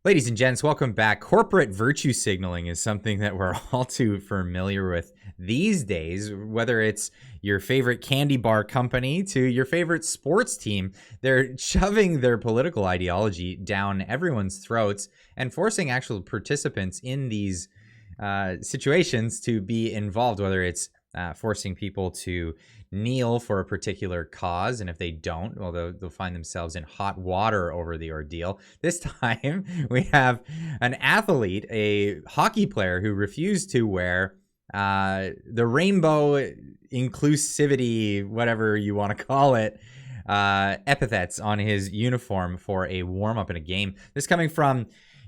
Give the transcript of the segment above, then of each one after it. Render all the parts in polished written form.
Ladies and gents, welcome back. Corporate virtue signaling is something that we're all too familiar with these days, whether it's your favorite candy bar company to your favorite sports team. They're shoving their political ideology down everyone's throats and forcing actual participants in these situations to be involved, whether it's forcing people to kneel for a particular cause, and if they don't, well, they'll find themselves in hot water over the ordeal. This time we have an athlete, a hockey player, who refused to wear the rainbow inclusivity, whatever you want to call it, epithets on his uniform for a warm-up in a game. This coming from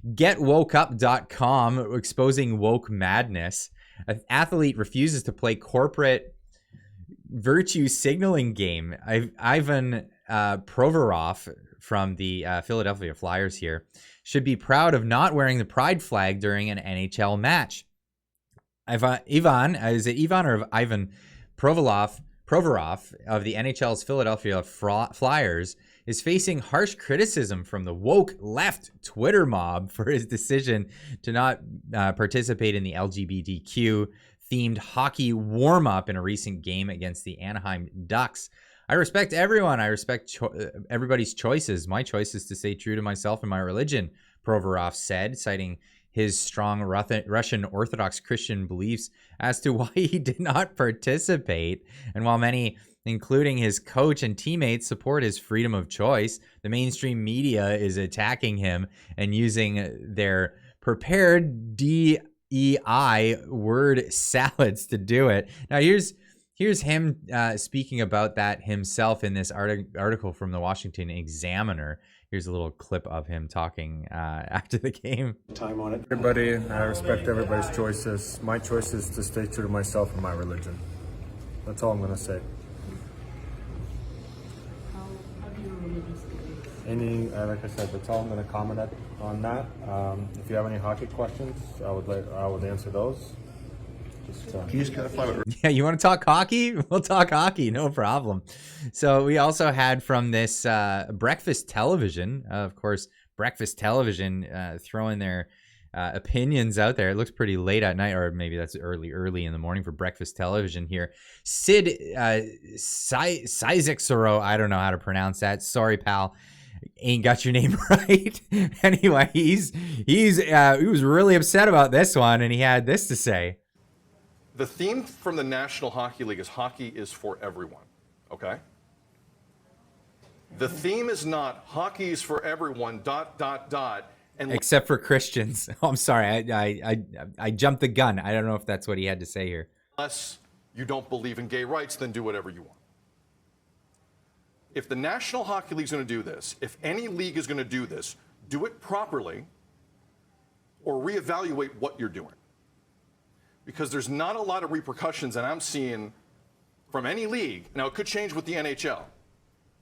getwokeup.com, exposing woke madness. An athlete refuses to play corporate virtue signaling game. Ivan Provorov from the Philadelphia Flyers here should be proud of not wearing the pride flag during an NHL match. Ivan, is it Ivan or Ivan Provorov of the NHL's Philadelphia Flyers is facing harsh criticism from the woke left Twitter mob for his decision to not participate in the LGBTQ themed hockey warm-up in a recent game against the Anaheim Ducks. I respect everyone. I respect everybody's choices. My choice is to stay true to myself and my religion, Provorov said, citing his strong Russian Orthodox Christian beliefs as to why he did not participate. And while many, including his coach and teammates, support his freedom of choice, the mainstream media is attacking him and using their prepared DEI word salads to do it. Now here's him speaking about that himself in this article from the Washington Examiner. Here's a little clip of him talking after the game. Time on it. Everybody, I respect everybody's choices. My choice is to stay true to myself and my religion. That's all I'm going to say. How do your religious beliefs? Like I said, that's all I'm going to comment on that. If you have any hockey questions, I would answer those. Can you just clarify what? Yeah, you want to talk hockey? We'll talk hockey, no problem. So we also had from this breakfast television, of course, breakfast television throwing their opinions out there. It looks pretty late at night, or maybe that's early in the morning for breakfast television here. Sid Seixeiro, I don't know how to pronounce that. Sorry, pal. Ain't got your name right. Anyway, he was really upset about this one, and he had this to say. The theme from the National Hockey League is hockey is for everyone, okay? The theme is not hockey is for everyone, ... And except for Christians. Oh, I'm sorry. I jumped the gun. I don't know if that's what he had to say here. Unless you don't believe in gay rights, then do whatever you want. If the National Hockey League is going to do this, if any league is going to do this, do it properly or reevaluate what you're doing. Because there's not a lot of repercussions that I'm seeing from any league. Now, it could change with the NHL.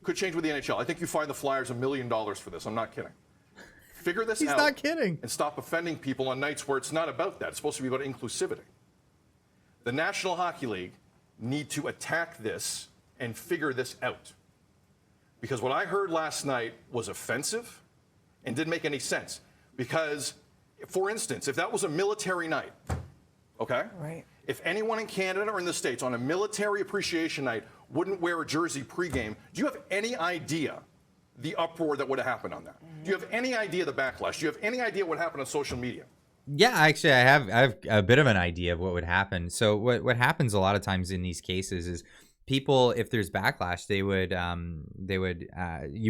I think you find the Flyers $1 million for this. I'm not kidding. Figure this out. He's not kidding. And stop offending people on nights where it's not about that. It's supposed to be about inclusivity. The National Hockey League need to attack this and figure this out. Because what I heard last night was offensive and didn't make any sense. Because, for instance, if that was a military night, okay? Right. If anyone in Canada or in the States on a military appreciation night wouldn't wear a jersey pregame, do you have any idea the uproar that would have happened on that? Do you have any idea the backlash? Do you have any idea what happened on social media? Yeah, actually, I have a bit of an idea of what would happen. So what happens a lot of times in these cases is people, if there's backlash, you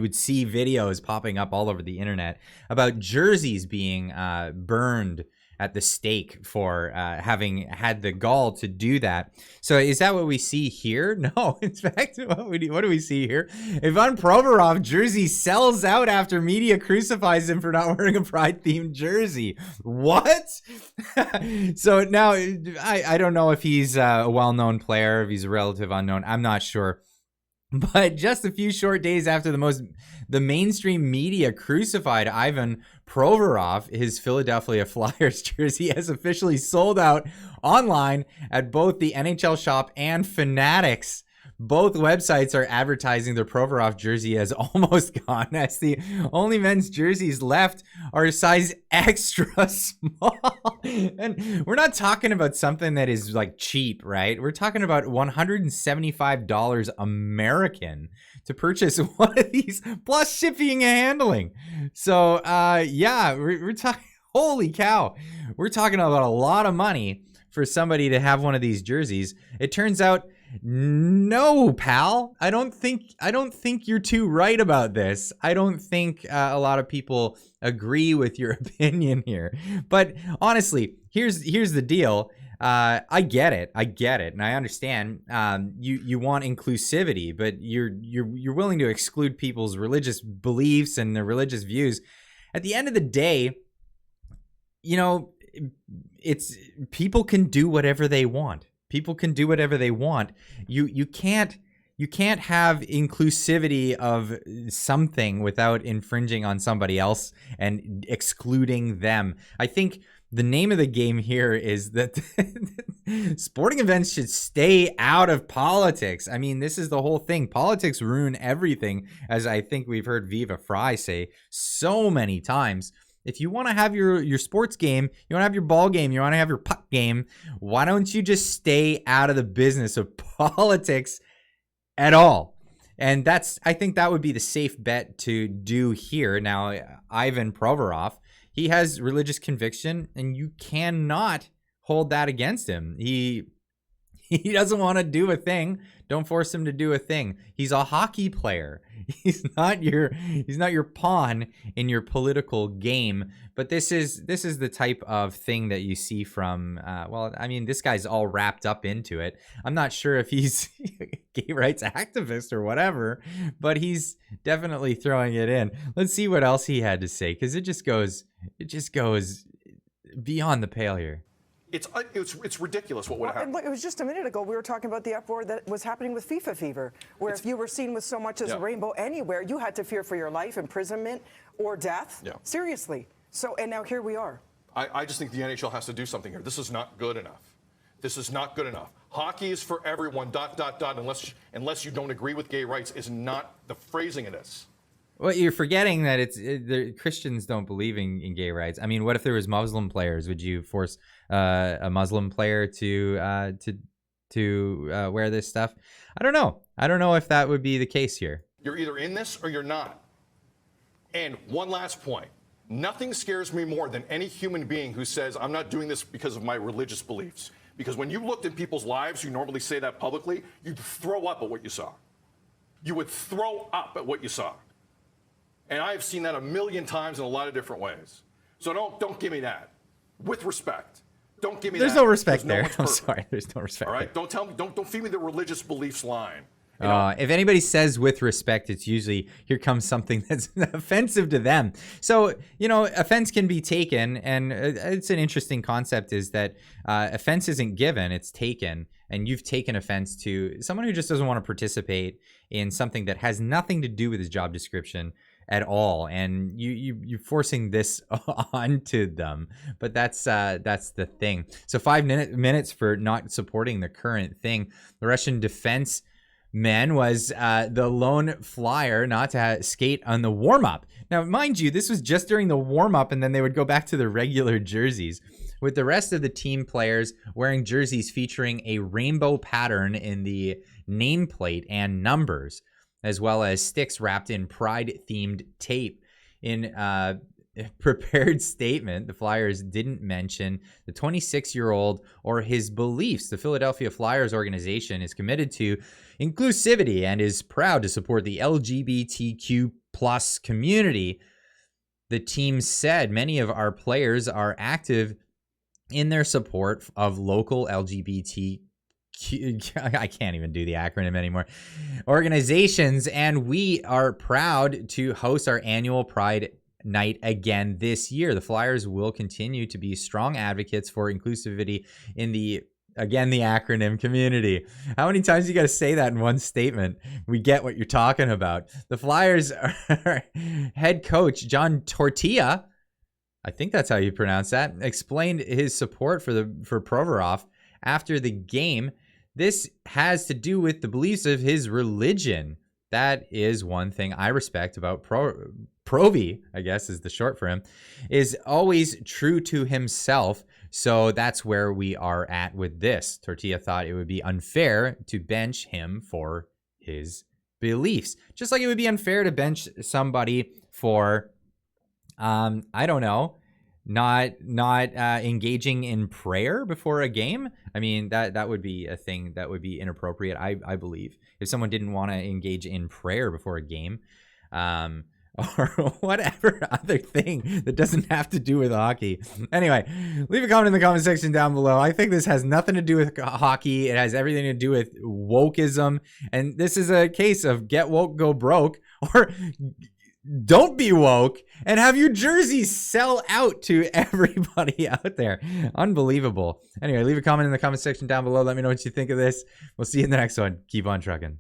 would see videos popping up all over the internet about jerseys being burned at the stake for having had the gall to do that. So is that what we see here? No, in fact, what do we see here? Ivan Provorov jersey sells out after media crucifies him for not wearing a pride-themed jersey. What? So now, I don't know if he's a well-known player, if he's a relative unknown. I'm not sure. But just a few short days after the mainstream media crucified Ivan Provorov, his Philadelphia Flyers jersey has officially sold out online at both the NHL shop and Fanatics. both websites are advertising their Provorov jersey as almost gone, as the only men's jerseys left are size extra small. And we're not talking about something that is like cheap, right? We're talking about $175 American to purchase one of these, plus shipping and handling. So yeah, we're talking, holy cow, we're talking about a lot of money for somebody to have one of these jerseys. It turns out, no, pal. I don't think you're too right about this. I don't think a lot of people agree with your opinion here. But honestly, here's the deal. I get it, and I understand. You want inclusivity, but you're willing to exclude people's religious beliefs and their religious views. At the end of the day, you know, it's people can do whatever they want. People can do whatever they want. You can't have inclusivity of something without infringing on somebody else and excluding them. I think the name of the game here is that sporting events should stay out of politics. I mean, this is the whole thing. Politics ruin everything, as I think we've heard Viva Fry say so many times. If you want to have your sports game, you want to have your ball game, you want to have your puck game, why don't you just stay out of the business of politics at all? And I think that would be the safe bet to do here. Now, Ivan Provorov, he has religious conviction, and you cannot hold that against him. He doesn't want to do a thing. Don't force him to do a thing. He's a hockey player. He's not your pawn in your political game. But this is the type of thing that you see from well, I mean, this guy's all wrapped up into it. I'm not sure if he's a gay rights activist or whatever, but he's definitely throwing it in. Let's see what else he had to say, because it just goes beyond the pale here. It's ridiculous what would happen. Look, it was just a minute ago we were talking about the uproar that was happening with FIFA fever, where if you were seen with so much as a rainbow anywhere, you had to fear for your life, imprisonment, or death. Yeah. Seriously. So, and now here we are. I just think the NHL has to do something here. This is not good enough. This is not good enough. Hockey is for everyone, ... unless you don't agree with gay rights is not the phrasing of this. Well, you're forgetting that the Christians don't believe in gay rights. I mean, what if there was Muslim players? Would you force a Muslim player to wear this stuff? I don't know. I don't know if that would be the case here. You're either in this or you're not. And one last point. Nothing scares me more than any human being who says, I'm not doing this because of my religious beliefs. Because when you looked at people's lives, you normally say that publicly, you'd throw up at what you saw. You would throw up at what you saw. And I have seen that a million times in a lot of different ways. So don't give me that. With respect. Don't give me There's that. no respect there. I'm sorry. There's no respect. All right? Don't tell me, don't feed me the religious beliefs line. If anybody says with respect, it's usually here comes something that's offensive to them. So, offense can be taken, and it's an interesting concept is that offense isn't given, it's taken. And you've taken offense to someone who just doesn't want to participate in something that has nothing to do with his job description at all, and you're forcing this onto them. But that's the thing. So 5 minutes for not supporting the current thing. The Russian defense man was the lone flyer not to skate on the warm-up. Now, mind you, this was just during the warm-up, and then they would go back to the regular jerseys, with the rest of the team players wearing jerseys featuring a rainbow pattern in the nameplate and numbers, as well as sticks wrapped in pride-themed tape. In a prepared statement, the Flyers didn't mention the 26-year-old or his beliefs. The Philadelphia Flyers organization is committed to inclusivity and is proud to support the LGBTQ plus community. The team said many of our players are active in their support of local LGBTQ, I can't even do the acronym anymore, organizations, and we are proud to host our annual Pride Night again this year. The Flyers will continue to be strong advocates for inclusivity in the acronym community. How many times you got to say that in one statement? We get what you're talking about. The Flyers head coach John Tortilla, I think that's how you pronounce that, explained his support for Provorov after the game, this has to do with the beliefs of his religion. That is one thing I respect about Provi, I guess is the short for him, is always true to himself. So that's where we are at with this. Tortilla thought it would be unfair to bench him for his beliefs. Just like it would be unfair to bench somebody for, I don't know, not engaging in prayer before a game. I mean, that would be a thing that would be inappropriate, I believe, if someone didn't want to engage in prayer before a game, or whatever other thing that doesn't have to do with hockey. Anyway, leave a comment in the comment section down below. I think this has nothing to do with hockey. It has everything to do with wokeism, and this is a case of get woke, go broke, or don't be woke and have your jersey sell out to everybody out there. Unbelievable. Anyway, leave a comment in the comment section down below. Let me know what you think of this. We'll see you in the next one. Keep on trucking.